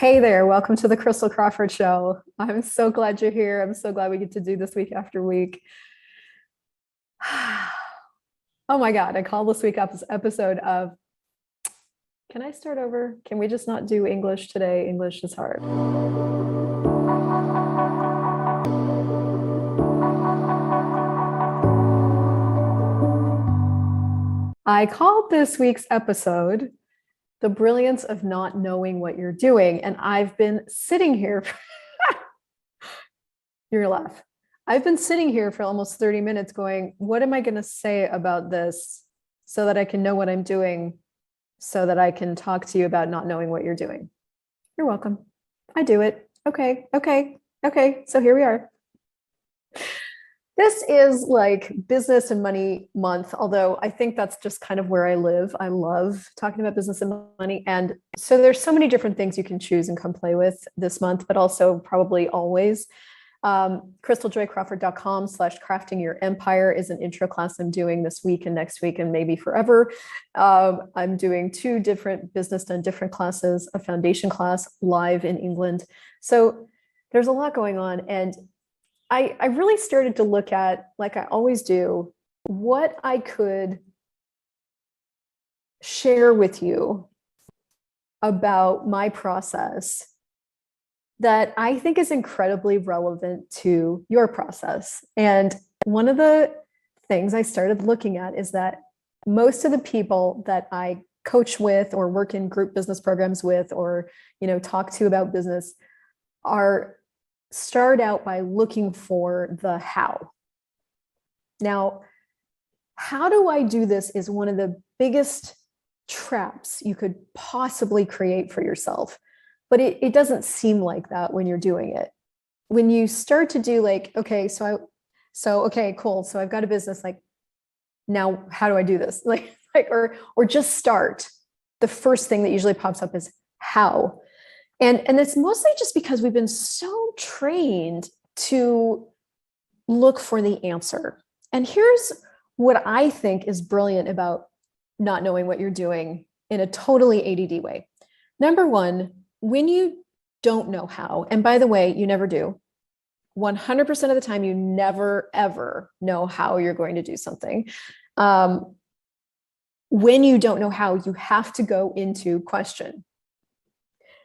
Hey there, welcome to the Crystal Crawford Show. I'm so glad you're here. I'm so glad we get to do this week after week. Oh my God, I call this week up this episode of, can I start over? Can we just not do English today? English is hard. I called this week's episode The Brilliance of Not Knowing What You're Doing. And I've been sitting here, you're gonna laugh. I've been sitting here for almost 30 minutes going, what am I going to say about this so that I can know what I'm doing, so that I can talk to you about not knowing what you're doing? You're welcome. I do it. Okay. So here we are. This is like business and money month, although I think that's just kind of where I live. I love talking about business and money. And so there's so many different things you can choose and come play with this month, but also probably always. crystaljoycrawford.com/crafting your empire is an intro class I'm doing this week and next week and maybe forever. I'm doing two different business done different classes, a foundation class live in England. So there's a lot going on. And I really started to look at, like I always do, what I could share with you about my process that I think is incredibly relevant to your process. And one of the things I started looking at is that most of the people that I coach with or work in group business programs with or talk to about business start out by looking for the how. Now, how do I do this is one of the biggest traps you could possibly create for yourself. But it doesn't seem like that when you're doing it. When you start to do like, okay, okay, cool. So I've got a business, like, now how do I do this? Or just start. The first thing that usually pops up is how. And it's mostly just because we've been so trained to look for the answer. And here's what I think is brilliant about not knowing what you're doing in a totally ADD way. Number one, when you don't know how, and by the way, you never do, 100% of the time, you never, ever know how you're going to do something. When you don't know how, you have to go into question.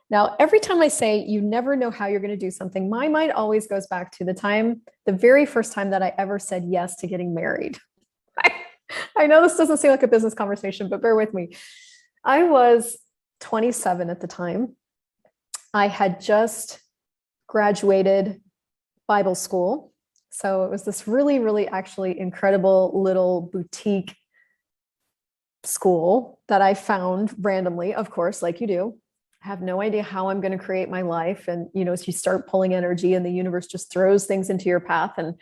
Now, every time I say you never know how you're going to do something, my mind always goes back to the very first time that I ever said yes to getting married. I know this doesn't seem like a business conversation, but bear with me. I was 27 at the time. I had just graduated Bible school. So it was this really, really actually incredible little boutique school that I found randomly, of course, like you do. I have no idea how I'm going to create my life. And, as you start pulling energy and the universe just throws things into your path. And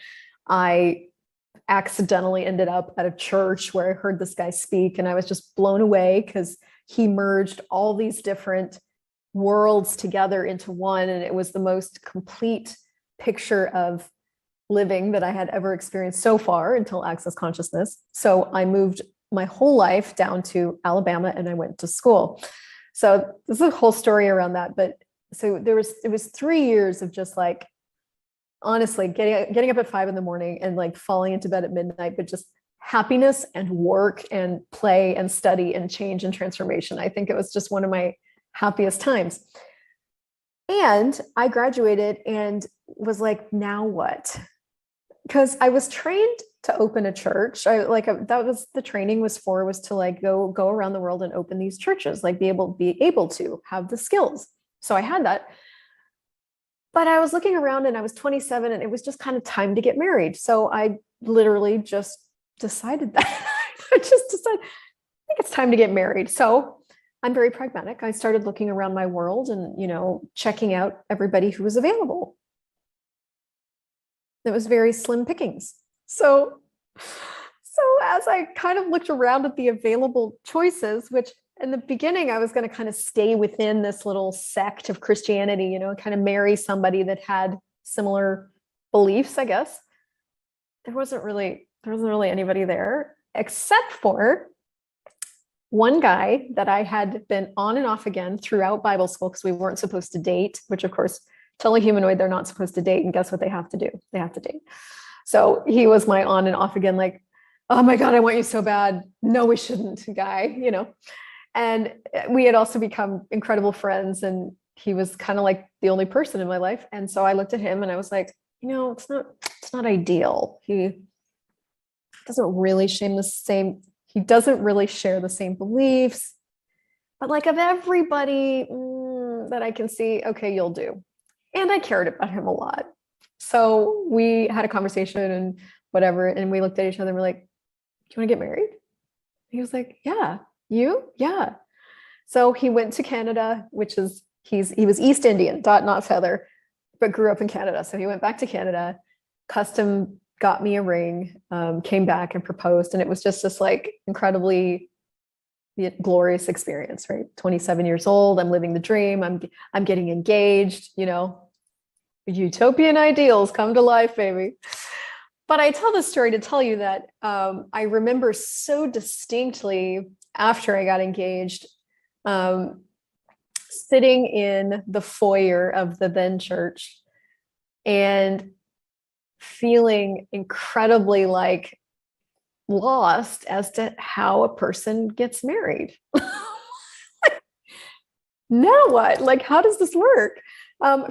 I accidentally ended up at a church where I heard this guy speak, and I was just blown away because he merged all these different worlds together into one. And it was the most complete picture of living that I had ever experienced so far until Access Consciousness. So I moved my whole life down to Alabama and I went to school. So there's a whole story around that. But so it was 3 years of just like, honestly, getting up at 5 a.m. and like falling into bed at midnight, but just happiness and work and play and study and change and transformation. I think it was just one of my happiest times. And I graduated and was like, now what? Because I was trained to open a church. That was the training was to like go around the world and open these churches, like be able to have the skills. So I had that. But I was looking around and I was 27 and it was just kind of time to get married. So I literally just decided that. I think it's time to get married. So I'm very pragmatic. I started looking around my world and, checking out everybody who was available. It was very slim pickings. So as I kind of looked around at the available choices, which in the beginning, I was going to kind of stay within this little sect of Christianity, kind of marry somebody that had similar beliefs, I guess. There wasn't really anybody there, except for one guy that I had been on and off again throughout Bible school because we weren't supposed to date, which of course, tell a humanoid they're not supposed to date. And guess what they have to do? They have to date. So he was my on and off again, like, oh my God, I want you so bad. No, we shouldn't, guy, you know. And we had also become incredible friends. And he was kind of like the only person in my life. And so I looked at him and I was like, you know, it's not ideal. He doesn't really share the same, he doesn't really share the same beliefs. But like of everybody that I can see, okay, you'll do. And I cared about him a lot. So we had a conversation and whatever, and we looked at each other and we're like, do you want to get married? He was like, yeah. You? Yeah. So he went to Canada, which is, he was East Indian, dot, not feather, but grew up in Canada. So he went back to Canada, custom got me a ring, came back and proposed. And it was just this like incredibly glorious experience, right? 27 years old. I'm living the dream. I'm getting engaged, you know, utopian ideals come to life, baby. But I tell this story to tell you that I remember so distinctly after I got engaged, sitting in the foyer of the then church and feeling incredibly like lost as to how a person gets married. Now what? Like, how does this work?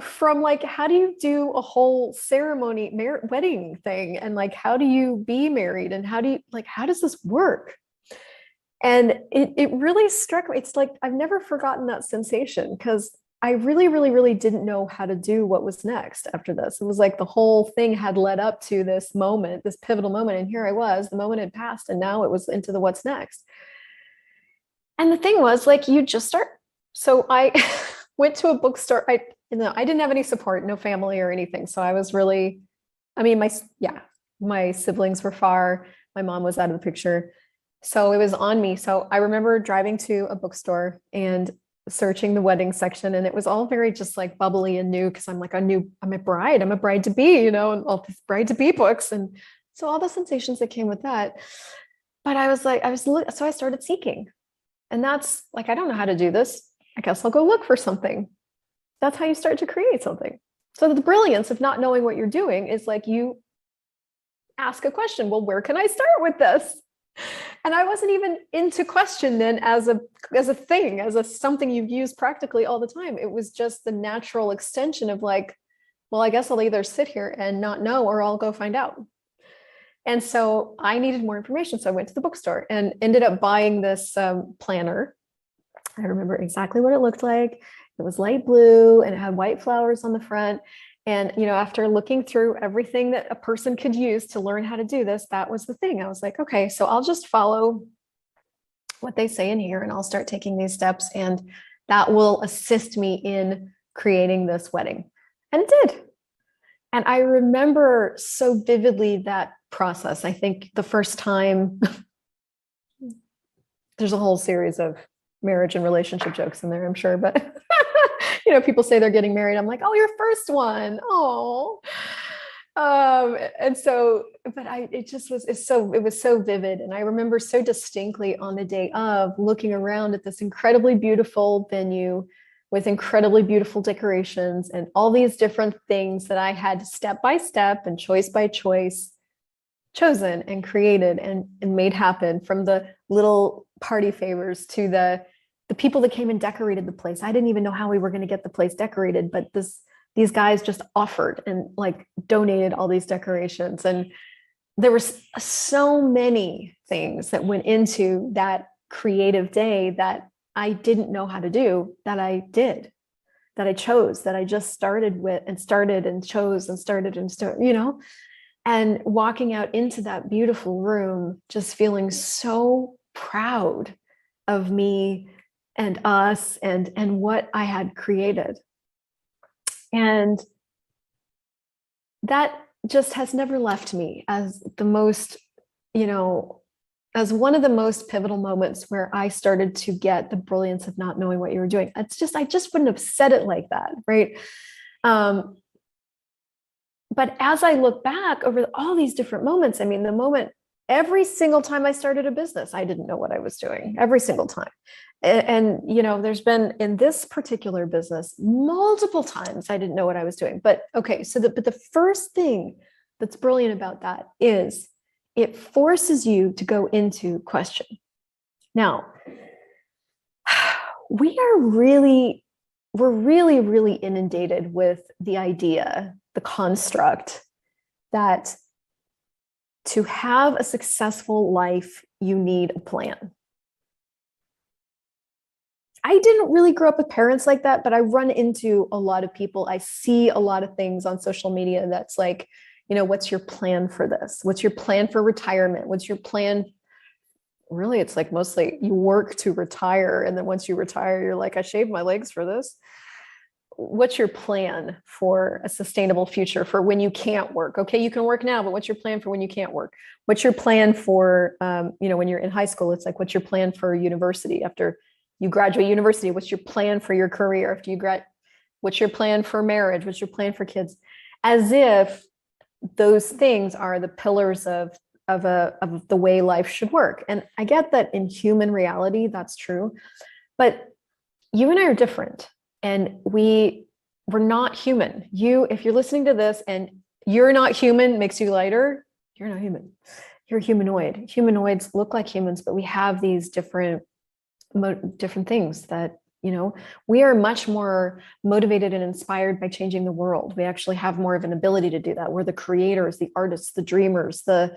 From like, how do you do a whole ceremony, wedding thing? And like, how do you be married? And how does this work? And it really struck me. It's like, I've never forgotten that sensation because I really, really, really didn't know how to do what was next after this. It was like the whole thing had led up to this moment, this pivotal moment. And here I was, the moment had passed and now it was into the what's next. And the thing was like, you just start. So I went to a bookstore. I didn't have any support, no family or anything. So I was really, I mean, my siblings were far. My mom was out of the picture. So it was on me. So I remember driving to a bookstore and searching the wedding section, and it was all very just like bubbly and new because I'm a bride to be, you know, and all these bride to be books. And so all the sensations that came with that. But so I started seeking. And that's like, I don't know how to do this. I guess I'll go look for something. That's how you start to create something. So the brilliance of not knowing what you're doing is like you ask a question. Well, where can I start with this? And I wasn't even into question then as a thing, as something you use practically all the time. It was just the natural extension of like, well, I guess I'll either sit here and not know, or I'll go find out. And so I needed more information. So I went to the bookstore and ended up buying this planner. I remember exactly what it looked like. It was light blue and it had white flowers on the front. And, you know, after looking through everything that a person could use to learn how to do this, that was the thing. I was like, okay, so I'll just follow what they say in here and I'll start taking these steps, and that will assist me in creating this wedding. And it did. And I remember so vividly that process. I think the first time, there's a whole series of marriage and relationship jokes in there, I'm sure, but you know, people say they're getting married. I'm like, oh, your first one. Oh. And so, but it was so vivid. And I remember so distinctly on the day of looking around at this incredibly beautiful venue with incredibly beautiful decorations and all these different things that I had step by step and choice by choice chosen and created and made happen, from the little party favors to the people that came and decorated the place. I didn't even know how we were going to get the place decorated, but these guys just offered and like donated all these decorations. And there was so many things that went into that creative day that I didn't know how to do, that I did, that I chose, that I just started and chose and started, you know, and walking out into that beautiful room, just feeling so proud of me and us and what I had created. And that just has never left me as the most, you know, as one of the most pivotal moments where I started to get the brilliance of not knowing what you were doing. I just wouldn't have said it like that, right? But as I look back over all these different moments, I mean, the moment every single time I started a business, I didn't know what I was doing every single time. And you know, there's been in this particular business multiple times I didn't know what I was doing. But okay, so but the first thing that's brilliant about that is it forces you to go into question. Now, we're really, really inundated with the idea, the construct that to have a successful life, you need a plan. I didn't really grow up with parents like that, but I run into a lot of people. I see a lot of things on social media that's like, you know, what's your plan for this? What's your plan for retirement? What's your plan? Really, it's like mostly you work to retire. And then once you retire, you're like, I shaved my legs for this. What's your plan for a sustainable future for when you can't work? Okay, you can work now, but what's your plan for when you can't work? What's your plan for, you know, when you're in high school? It's like, what's your plan for university after you graduate university? What's your plan for your career after you grad? What's your plan for marriage? What's your plan for kids? As if those things are the pillars of the way life should work. And I get that in human reality, that's true. But you and I are different. And we're not human. If you're listening to this and you're not human, makes you lighter, you're not human. You're humanoid. Humanoids look like humans, but we have these different things that, you know, we are much more motivated and inspired by changing the world. We actually have more of an ability to do that. We're the creators, the artists, the dreamers, the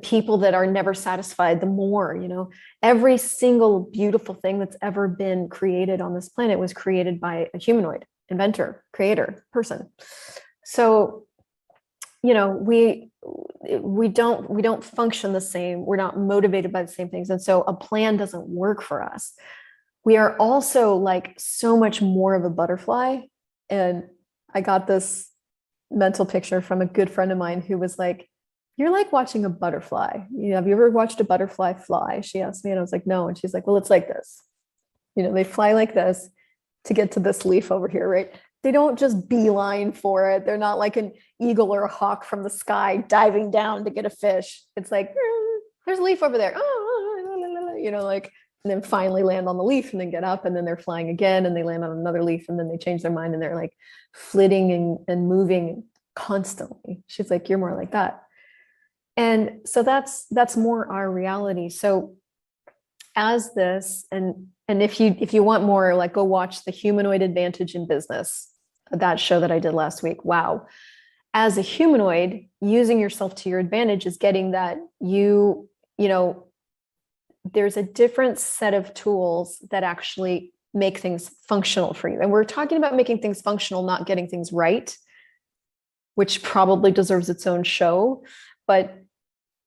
people that are never satisfied, the more, you know, every single beautiful thing that's ever been created on this planet was created by a humanoid, inventor, creator, person. So, you know, we don't function the same. We're not motivated by the same things. And so a plan doesn't work for us. We are also like so much more of a butterfly. And I got this mental picture from a good friend of mine who was like, you're like watching a butterfly. You know, have you ever watched a butterfly fly? She asked me, and I was like, no. And she's like, well, it's like this. You know, they fly like this to get to this leaf over here, right? They don't just beeline for it. They're not like an eagle or a hawk from the sky diving down to get a fish. It's like, there's a leaf over there. You know, like, and then finally land on the leaf and then get up and then they're flying again and they land on another leaf and then they change their mind and they're like flitting and moving constantly. She's like, you're more like that. And so that's more our reality. So as this, and if you want more, like go watch the Humanoid Advantage in Business, that show that I did last week. Wow. As a humanoid, using yourself to your advantage is getting that you know, there's a different set of tools that actually make things functional for you. And we're talking about making things functional, not getting things right, which probably deserves its own show. But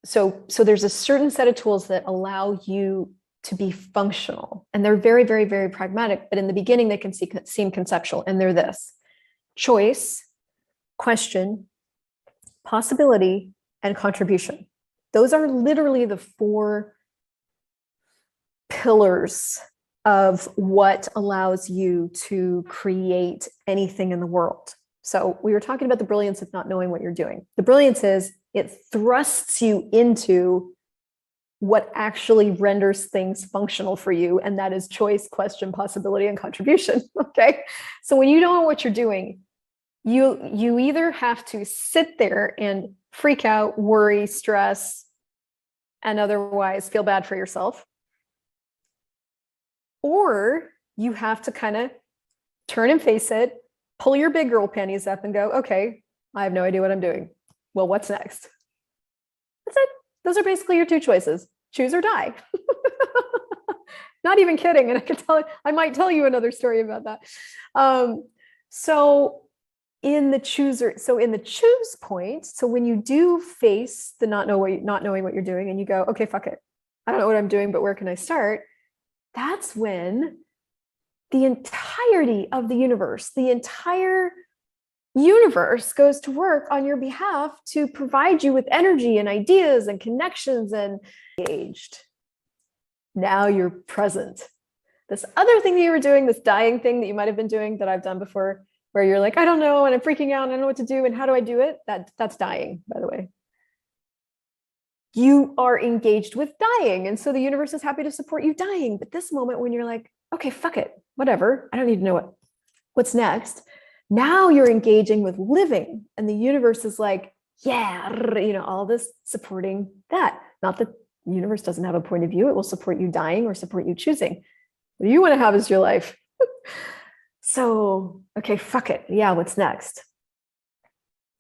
so there's a certain set of tools that allow you to be functional, and they're very, very, very pragmatic. But in the beginning, they can seem conceptual, and they're this: choice, question, possibility, and contribution. Those are literally the 4 pillars of what allows you to create anything in the world. So we were talking about the brilliance of not knowing what you're doing. The brilliance is it thrusts you into what actually renders things functional for you. And that is choice, question, possibility, and contribution. Okay. So when you don't know what you're doing, you either have to sit there and freak out, worry, stress, and otherwise feel bad for yourself. Or you have to kind of turn and face it, pull your big girl panties up and go, okay, I have no idea what I'm doing. Well, what's next? That's it. Those are basically your 2 choices: choose or die. Not even kidding. And I might tell you another story about that. So in the choose point, so when you do face the not knowing what you're doing and you go, okay, fuck it, I don't know what I'm doing, but where can I start? That's when the entirety of the universe, the entire universe goes to work on your behalf to provide you with energy and ideas and connections and engaged. Now you're present. This other thing that you were doing, this dying thing that you might have been doing that I've done before, where you're like, I don't know, and I'm freaking out and I don't know what to do and how do I do it? That's dying, by the way. you are engaged with dying. And so the universe is happy to support you dying. But this moment when you're like, okay, fuck it, whatever, I don't need to know what's next. Now you're engaging with living. And the universe is like, yeah, all this supporting that. Not that the universe doesn't have a point of view. It will support you dying or support you choosing. What do you want to have as your life? So, okay, fuck it. Yeah, what's next?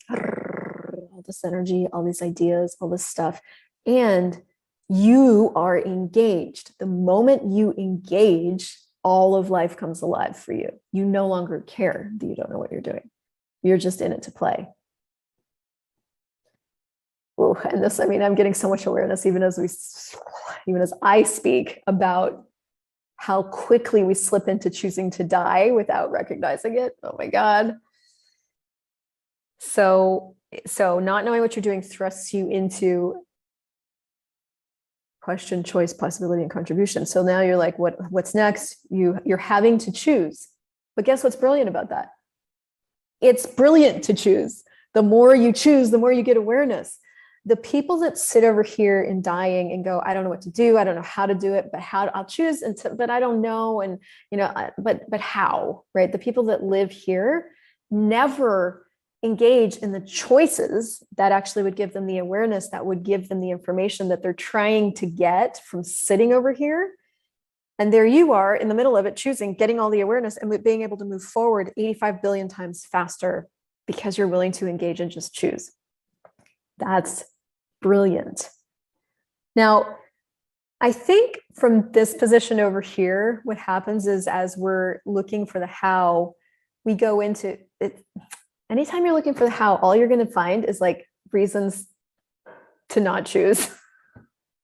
All this energy, all these ideas, all this stuff. And you are engaged. The moment you engage, all of life comes alive for you. You no longer care that you don't know what you're doing. You're just in it to play. Ooh, and this, I mean, I'm getting so much awareness even as I speak about how quickly we slip into choosing to die without recognizing it. Oh my God. So not knowing what you're doing thrusts you into question, choice, possibility, and contribution. So now you're like, what's next? You're having to choose. But guess what's brilliant about that? It's brilliant to choose. The more you choose, the more you get awareness. The people that sit over here in dying and go, I don't know what to do. I don't know how to do it, but I'll choose. But I don't know. And, but how, right? The people that live here never engage in the choices that actually would give them the awareness, that would give them the information that they're trying to get from sitting over here. And there you are in the middle of it, choosing, getting all the awareness and being able to move forward 85 billion times faster because you're willing to engage and just choose. That's brilliant. Now, I think from this position over here, what happens is as we're looking for the how, we go into it. Anytime you're looking for the how, all you're going to find is like reasons to not choose.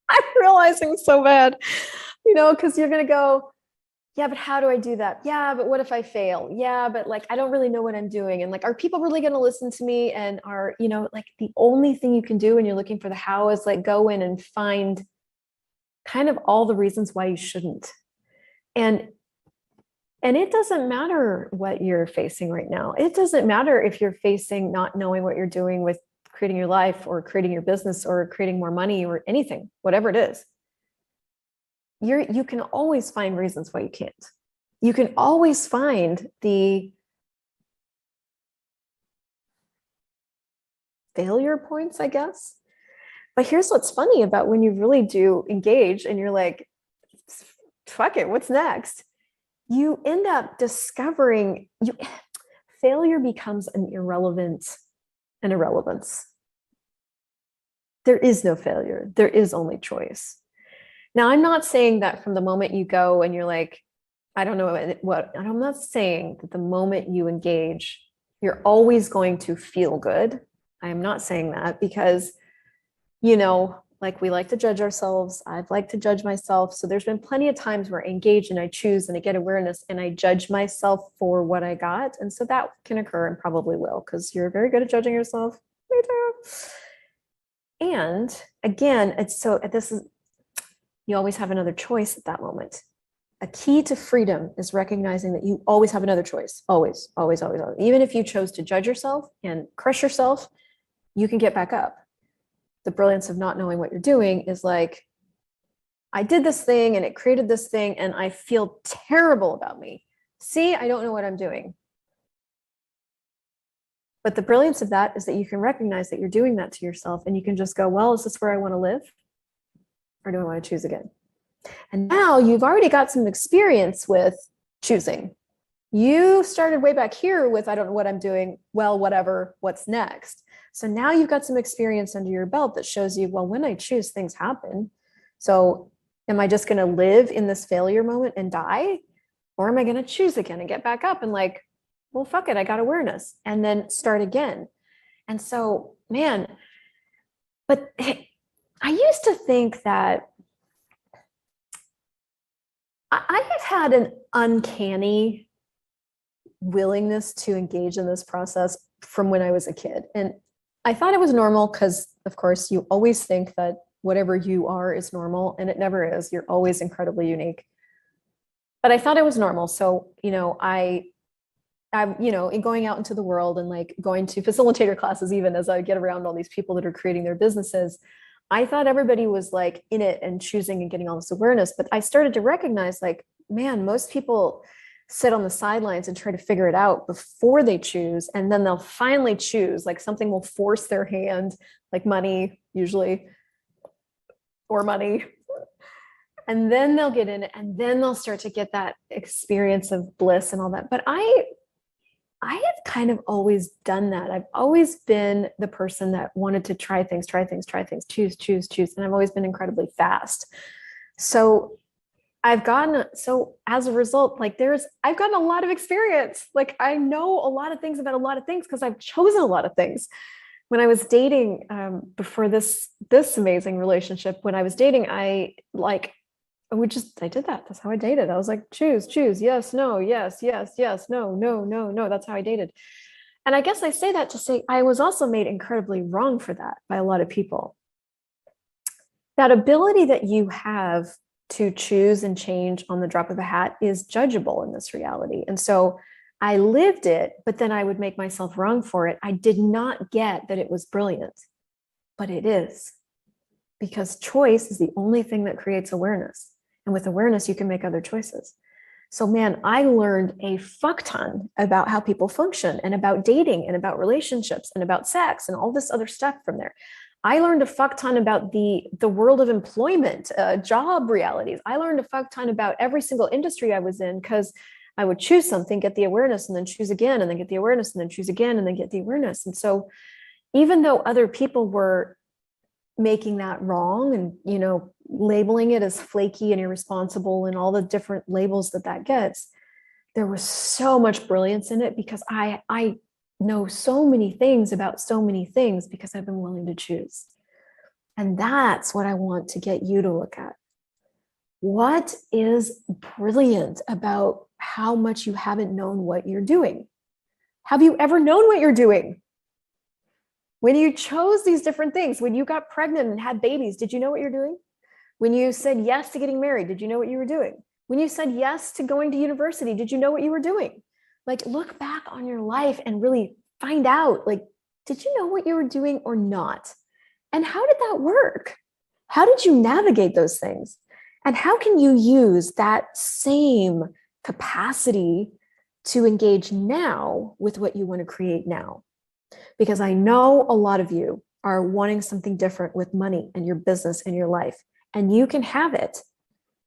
I'm realizing so bad, because you're going to go, yeah, but how do I do that? Yeah, but what if I fail? Yeah, but like, I don't really know what I'm doing. And like, are people really going to listen to me? And are, like the only thing you can do when you're looking for the how is like go in and find kind of all the reasons why you shouldn't. And it doesn't matter what you're facing right now. It doesn't matter if you're facing not knowing what you're doing with creating your life or creating your business or creating more money or anything, whatever it is. You can always find reasons why you can't. You can always find the failure points, I guess. But here's what's funny about when you really do engage and you're like, fuck it, what's next? You end up discovering failure becomes an irrelevance. There is no failure. There is only choice. Now, I'm not saying that from the moment you go and you're like, I don't know what, I'm not saying that the moment you engage, you're always going to feel good. I am not saying that because, like we like to judge ourselves. I've liked to judge myself. So there's been plenty of times where I engage and I choose and I get awareness and I judge myself for what I got. And so that can occur and probably will because you're very good at judging yourself. Me too. And again, you always have another choice at that moment. A key to freedom is recognizing that you always have another choice. Always, always, always, always. Even if you chose to judge yourself and crush yourself, you can get back up. The brilliance of not knowing what you're doing is like, I did this thing and it created this thing and I feel terrible about me. See, I don't know what I'm doing. But the brilliance of that is that you can recognize that you're doing that to yourself and you can just go, well, is this where I want to live? Or do I want to choose again? And now you've already got some experience with choosing. You started way back here with, I don't know what I'm doing. Well, whatever, what's next? So now you've got some experience under your belt that shows you, well, when I choose, things happen. So am I just going to live in this failure moment and die? Or am I going to choose again and get back up and like, well, fuck it, I got awareness and then start again. And so, man, but I used to think that I have had an uncanny willingness to engage in this process from when I was a kid. And I thought it was normal because, of course, you always think that whatever you are is normal, and it never is. You're always incredibly unique. But I thought it was normal. So, I in going out into the world and like going to facilitator classes, even as I get around all these people that are creating their businesses, I thought everybody was like in it and choosing and getting all this awareness, but I started to recognize like, man, most people sit on the sidelines and try to figure it out before they choose. And then they'll finally choose, like something will force their hand, like money, usually, or money. And then they'll get in it and then they'll start to get that experience of bliss and all that. But I have kind of always done that. I've always been the person that wanted to try things, choose. And I've always been incredibly fast. So as a result, like I've gotten a lot of experience. Like I know a lot of things about a lot of things because I've chosen a lot of things. When I was dating, before this amazing relationship, when I was dating, I did that. That's how I dated. I was like, choose, yes, no, yes, no, no, no, no. That's how I dated. And I guess I say that to say I was also made incredibly wrong for that by a lot of people. That ability that you have to choose and change on the drop of a hat is judgeable in this reality. And so I lived it, but then I would make myself wrong for it. I did not get that it was brilliant, but it is, because choice is the only thing that creates awareness. And with awareness, you can make other choices. So, man, I learned a fuck ton about how people function and about dating and about relationships and about sex and all this other stuff from there. I learned a fuck ton about the world of employment, job realities. I learned a fuck ton about every single industry I was in because I would choose something, get the awareness, and then choose again, and then get the awareness, and then choose again, and then get the awareness. And so even though other people were making that wrong and, labeling it as flaky and irresponsible and all the different labels that gets, there was so much brilliance in it because I know so many things about so many things because I've been willing to choose. And that's what I want to get you to look at. What is brilliant about how much you haven't known what you're doing? Have you ever known what you're doing? When you chose these different things, when you got pregnant and had babies, did you know what you're doing? When you said yes to getting married, did you know what you were doing? When you said yes to going to university, did you know what you were doing? Like, look back on your life and really find out, like, did you know what you were doing or not? And how did that work? How did you navigate those things? And how can you use that same capacity to engage now with what you want to create now? Because I know a lot of you are wanting something different with money and your business and your life, and you can have it.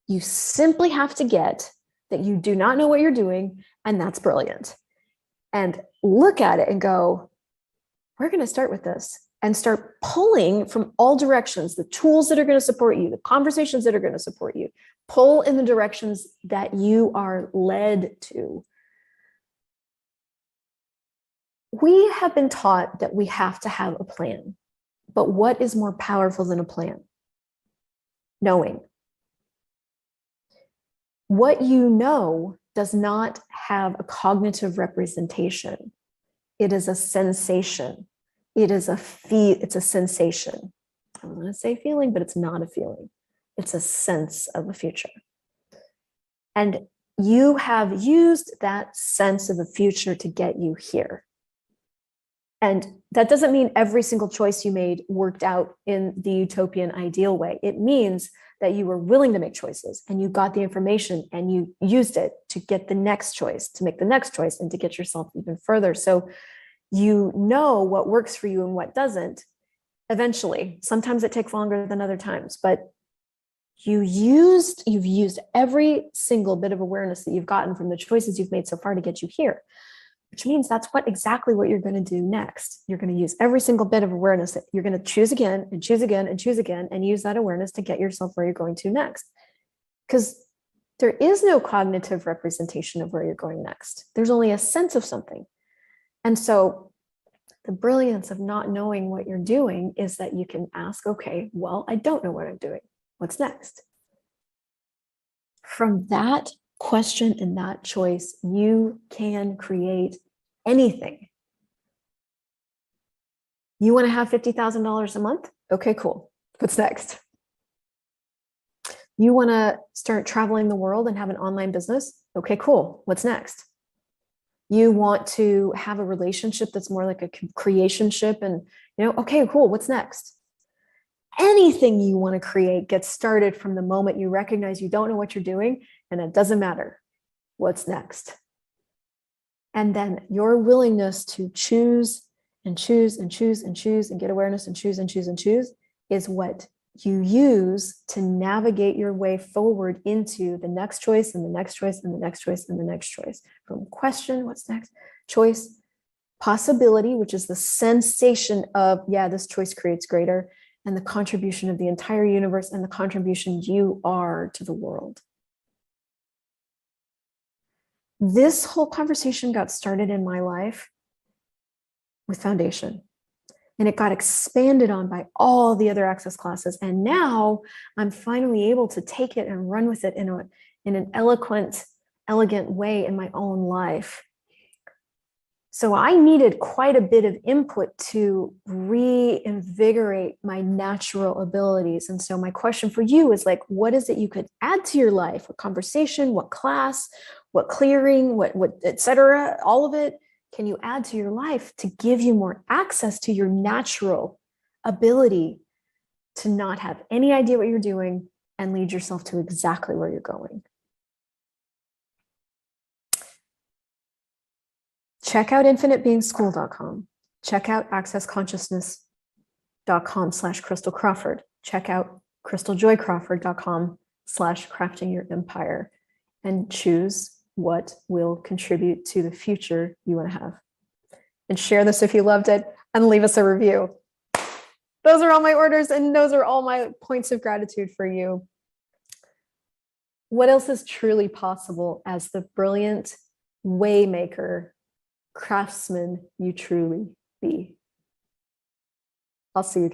You simply have to get that you do not know what you're doing, and that's brilliant. And look at it and go, we're going to start with this and start pulling from all directions, the tools that are going to support you, the conversations that are going to support you. Pull in the directions that you are led to. We have been taught that we have to have a plan, but what is more powerful than a plan? Knowing. What you know does not have a cognitive representation. It is a sensation. It's a sensation. I was going to say feeling, but it's not a feeling. It's a sense of a future. And you have used that sense of a future to get you here. And that doesn't mean every single choice you made worked out in the utopian ideal way. It means that you were willing to make choices and you got the information and you used it to get the next choice, to make the next choice and to get yourself even further. So you know what works for you and what doesn't eventually. Sometimes it takes longer than other times, but you've used every single bit of awareness that you've gotten from the choices you've made so far to get you here. Which means that's exactly what you're going to do next. You're going to use every single bit of awareness. That you're going to choose again and choose again and choose again and use that awareness to get yourself where you're going to next. Because there is no cognitive representation of where you're going next. There's only a sense of something. And so the brilliance of not knowing what you're doing is that you can ask, okay, well, I don't know what I'm doing. What's next? From that question and that choice, you can create anything. You want to have $50,000 a month? Okay, cool. What's next? You want to start traveling the world and have an online business? Okay, cool. What's next? You want to have a relationship that's more like a creationship and, okay, cool. What's next? Anything you want to create gets started from the moment you recognize you don't know what you're doing, and it doesn't matter what's next. And then your willingness to choose and choose and choose and choose and get awareness and choose and choose and choose is what you use to navigate your way forward into the next choice and the next choice and the next choice and the next choice. From question, what's next? Choice, possibility, which is the sensation of, yeah, this choice creates greater, and the contribution of the entire universe and the contribution you are to the world. This whole conversation got started in my life with Foundation, and it got expanded on by all the other access classes. And now I'm finally able to take it and run with it in an eloquent, elegant way in my own life. So I needed quite a bit of input to reinvigorate my natural abilities. And so my question for you is like, what is it you could add to your life? What conversation, what class, what clearing, what et cetera, all of it can you add to your life to give you more access to your natural ability to not have any idea what you're doing and lead yourself to exactly where you're going? Check out infinitebeingschool.com. Check out accessconsciousness.com/Crystal Crawford. Check out crystaljoycrawford.com/crafting your empire, and choose what will contribute to the future you want to have. And share this if you loved it, and leave us a review. Those are all my orders, and those are all my points of gratitude for you. What else is truly possible as the brilliant waymaker, craftsman you truly be? I'll see you.